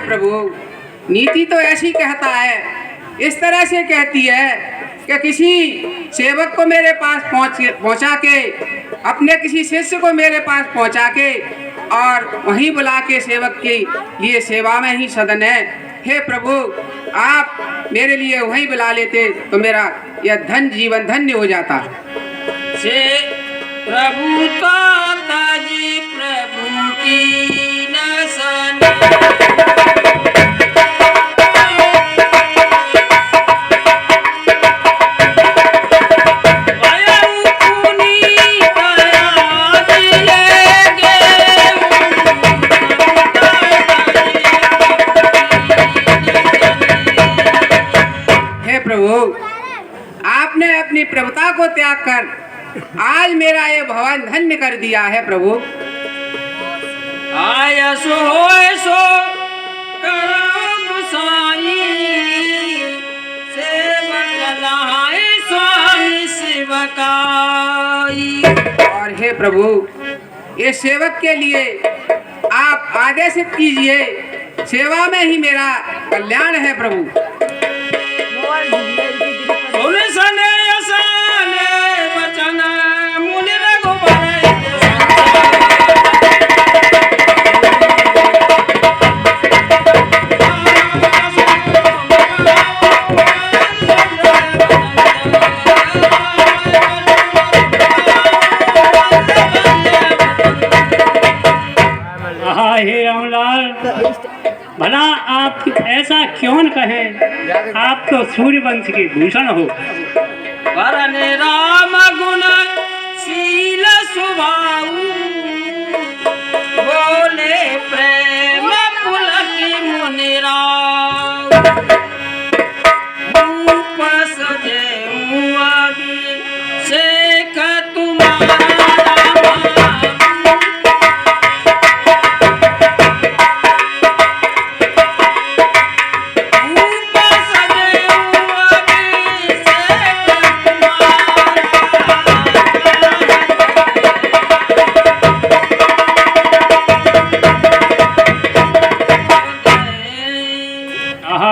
प्रभु, नीति तो ऐसी कहता है, इस तरह से कहती है कि किसी सेवक को मेरे पास पहुंचा के, अपने किसी शिष्य को मेरे पास पहुंचा के और वहीं बुला के सेवक के लिए सेवा में ही सदन है। हे प्रभु, आप मेरे लिए वहीं बुला लेते तो मेरा यह धन जीवन धन्य हो जाता। से प्रभु ताजी प्रभु की नसन आपने अपनी प्रभुता को त्याग कर आज मेरा ये भवन धन्य कर दिया है प्रभु। आया सो करो गुसाई, सेवक लहाए स्वामी सेवकाई। और हे प्रभु, ये सेवक के लिए आप आदेशित कीजिए, सेवा में ही मेरा कल्याण है प्रभु। हे रामलाल, भला आप ऐसा क्यों न कहें, आप तो सूर्यवंश के भूषण हो। वरन राम गुण शील स्वभाव, बोले प्रेम पुलकी मुनिराव। रूप सजे मुआबी शेख तुम्हारा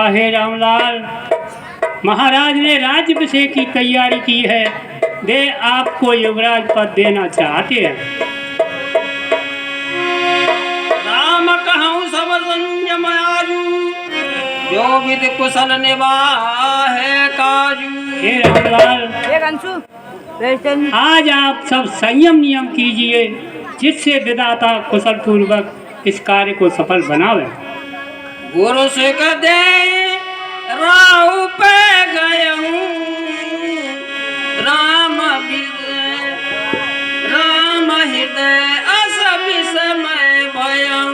हे रामलाल, महाराज ने राज्याभिषेक की तैयारी की है, वे आपको युवराज पद देना चाहते हैं। राम कहूँ सब संयम आजू, जो विधि कुशल निवाहे काजू। हे रामलाल, आज आप सब संयम नियम कीजिए, जिससे विधाता कुशल पूर्वक इस कार्य को सफल बनावे। गुरु से कदे राहु पे गयऊं, राम हृदय अस विस्मय भयऊं।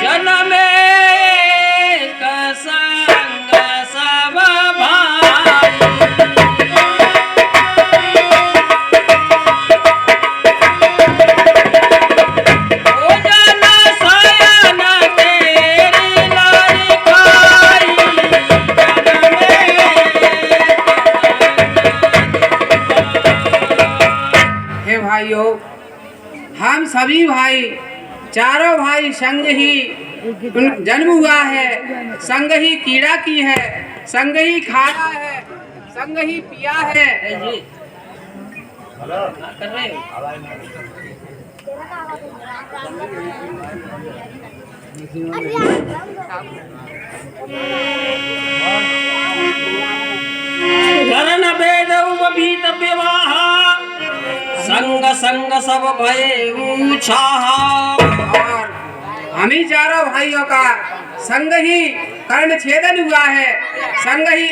जन्म संग सब भाई, भाइयों, हम सभी भाई, चारों भाई संग ही जन्म हुआ है, संग ही कीड़ा की है, संग ही खाया है, संग ही पिया है। करण भेद उपभीत विवाह, संग संग सब भये ऊंचाहा। और हम ही चारों भाइयों का संग ही कर्ण छेदन हुआ है, संग ही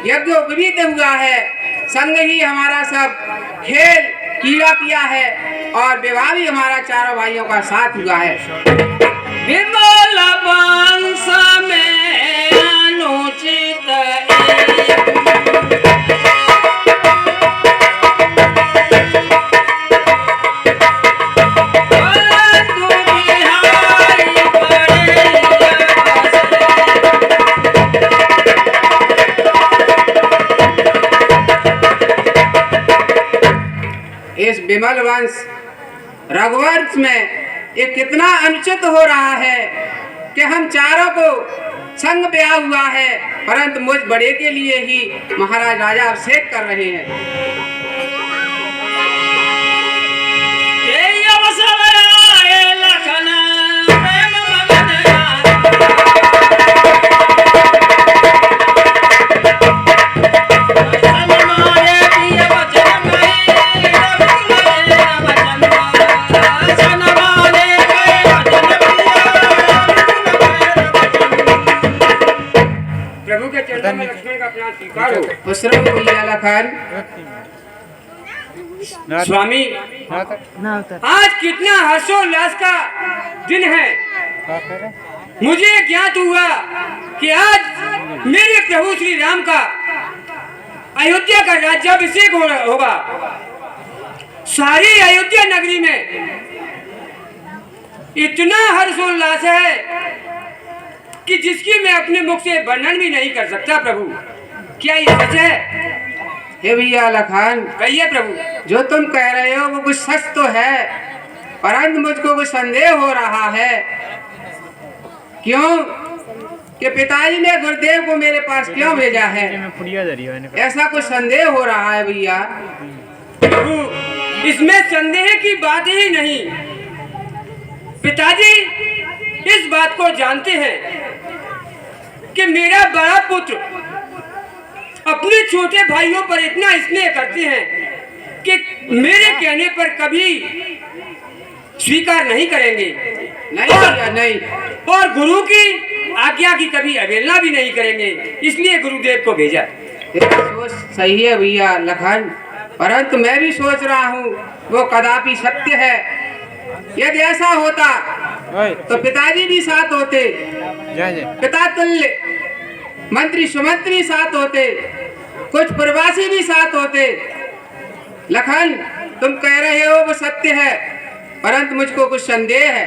यज्ञोपवीत हुआ है, संग ही हमारा सब खेल कीड़ा किया है और विवाह भी हमारा चारों भाइयों का साथ हुआ है। विमल वंश में अनुचित विमल वंश रघुवंश में ये कितना अनुचित हो रहा है कि हम चारों को संग ब्याह हुआ है, परंतु मुझ बड़े के लिए ही महाराज राजा अभिषेक कर रहे हैं। ये अवसर आए लखन प्रेम मगन मारे प्रिय वचन कहे रघुनंदन वचन सन मारे कहे वचन प्रभु के चरणों में लक्ष्मण का अपना स्वीकार हो। उसरो भैया लखन। स्वामी आज कितना हर्षोल्लास का दिन है। मुझे ज्ञात हुआ कि आज मेरे प्रभु श्री राम का अयोध्या का राज्याभिषेक होगा। सारी अयोध्या नगरी में इतना हर्षोल्लास है कि जिसकी मैं अपने मुख से वर्णन भी नहीं कर सकता। प्रभु क्या ये सच है? हे भैया लखन, कहिए प्रभु। जो तुम कह रहे हो वो कुछ सच तो है, परंतु मुझको कुछ संदेह हो रहा है। क्यों कि पिताजी ने गुरुदेव को मेरे पास क्यों भेजा है, ऐसा कुछ संदेह हो रहा है भैया। प्रभु इसमें संदेह की बात ही नहीं। पिताजी इस बात को जानते हैं कि मेरा बड़ा पुत्र अपने छोटे भाइयों पर इतना स्नेह करते हैं कि मेरे कहने पर कभी स्वीकार नहीं करेंगे। नहीं भैया नहीं। और गुरु की आज्ञा की कभी अवहेलना भी नहीं करेंगे, इसलिए गुरुदेव को भेजा। तेरा सोच सही है भैया लखन, परंतु मैं भी सोच रहा हूँ वो कदापि सत्य है। यदि ऐसा होता तो पिताजी भी साथ होते, पिता तुल्य मंत्री सुमंत्री साथ होते, कुछ प्रवासी भी साथ होते। लखन तुम कह रहे हो वो सत्य है, परंतु मुझको कुछ संदेह है।